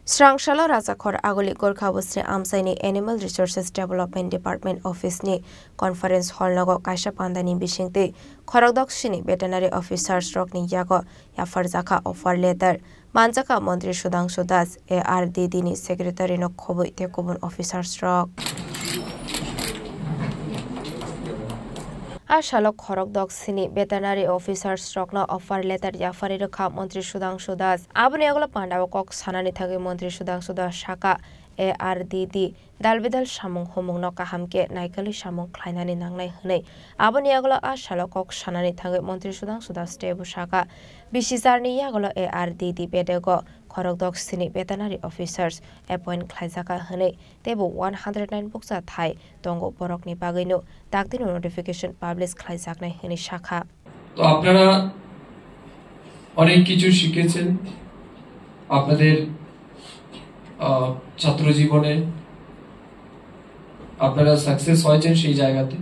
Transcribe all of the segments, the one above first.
Srangshala Rajakhor Agoli Gorkha Bosri Amsaini Animal Resources Development Department Office ni Conference Hall nago Kaisha Pandani Bishingte Khorokdok Shini Veterinary Officers Rock ni Yago Yafarzaka offer letter Manjaka Montri Sudhangshu Das ARDD ni Secretary no Khoboi Tekobun Officers Rock Ashalok Khorokdok Sini Veterinary Officers Rock na offer letter Yafari Rakha Montri Sudhangshu Das Abuni Agla Pandawa Kok Sanani Thage Montri Sudhangshu Das Shaka ARDD Dalbidal Samung Homung no Kahamke Naikali Samung Klainani Nangnai Hne Abuni Agla Ashalok Kok Sanani Thage Montri Sudhangshu Das Tebu Shaka Bishisarni Yagla ARDD Bedego Khorokdok Sini Veterinary Officers appoint Klaizaka Hne Tebu 109 Buksa Thai Tongo Borok ni Bagino Dakdino notification publish Klaizaknai Hne Shaka তো আপনারা অনেক কিছু শিখেছেন আপনাদের ছাত্র জীবনে আপনারা success হয়েছেন সেই জায়গাতে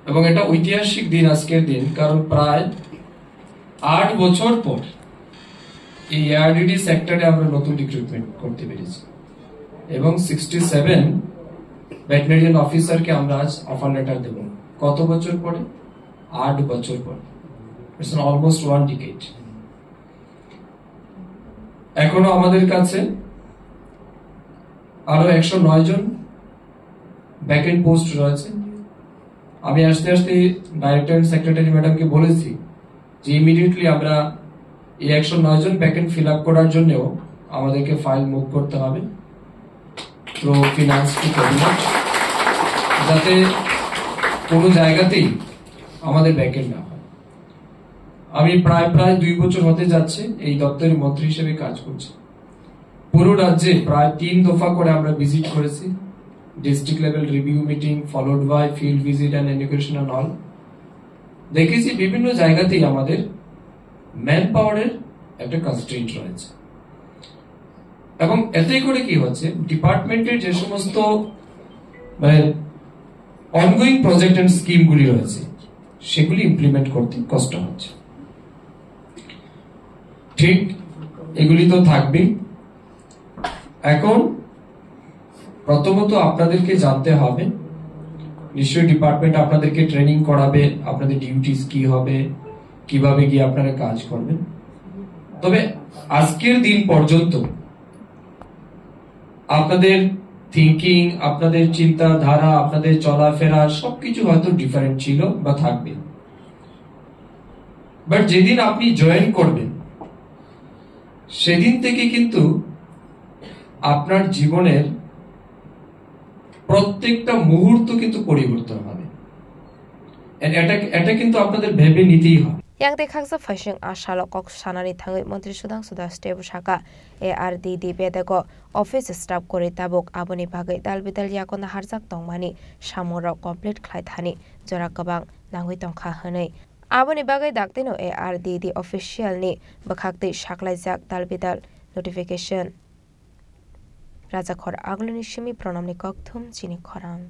এবং এটা ঐতিহাসিক দিন আজকের দিন কারণ প্রায় 8 বছর পর এই এআরডিডি সেক্টরে আমরা নতুন রিক্রুটমেন্ট করতে পেরেছি এবং 67 ভেটেরিনারিয়ান অফিসারকে আমরা আজ অফার লেটার দেব কত বছর পরে 8 বছর পর ইটস অলমোস্ট 1 ডিকেড এখনো আমাদের কাছে আরো 109 জন ব্যাকএন্ড পোস্ট রয়েছে আমি আস্তে আস্তে ডাইরেক্টর এন্ড সেক্রেটারি ম্যাডামকে বলেছি যে ইমিডিয়েটলি আমরা এই 109 জন ব্যাকএন্ড ফিল আপ করার জন্য আমাদেরকে ফাইল মুভ করতে হবে প্রো ফিনান্স কি ক্যাবিনেট যাতে কোনো জায়গাতেই আমাদের ব্যাকএন্ড না হয় আমি প্রায় 2 বছর হতে যাচ্ছে এই দপ্তরের মন্ত্রী হিসেবে কাজ করছি পুরো রাজ্যে প্রায় 3 দফা করে আমরা ভিজিট করেছি district level review meeting followed by field visit and inauguration and all দেখেছি বিভিন্ন জায়গাতেই আমাদের ম্যান পাওয়ারের একটা কনস্ট্রেইন্ট রয়েছে এবং এতে করে কি হচ্ছে ডিপার্টমেন্টের যে সমস্ত মানে অনগোয়িং প্রজেক্ট এন্ড স্কিমগুলি রয়েছে সেগুলি ইমপ্লিমেন্ট করতে কষ্ট হচ্ছে ঠিক এগুলি তো থাকবেই এখন প্রথমত আপনাদেরকে জানতে হবে নিশ্চয়ই ডিপার্টমেন্ট আপনাদেরকে ট্রেনিং করাবে আপনাদের ডিউটিস কি হবে কিভাবে গিয়ে আপনারা কাজ করবেন তবে আজকের দিন পর্যন্ত আপনাদের থিংকিং আপনাদের চিন্তাধারা আপনাদের চলাফেরা সবকিছু হয়তো ডিফারেন্ট ছিল বা থাকবে বাট যেদিন আপনি জয়েন করবেন সেদিন থেকে কিন্তু আপনার জীবনের প্রত্যেকটা মুহূর্ত কিন্তু পরিবর্তন হবে এটা কিন্তু আপনাদের ভেবে নিতেই হবে Yang dekhaksa phashing ashalok kok sanani thangai Montri Sudhangshu Das Tebu Shaka ARDD bedego office staff kori tabok aboni bagai dalbidal yakona harjak tongmani samura complete khlai thani jora kabang nangui tongkha hne aboni bagai daktino ARDD official ni bakhakte shaklaijak dalbidal notification Rajakhor Agloni Shimi pronamni kokthum chini khorang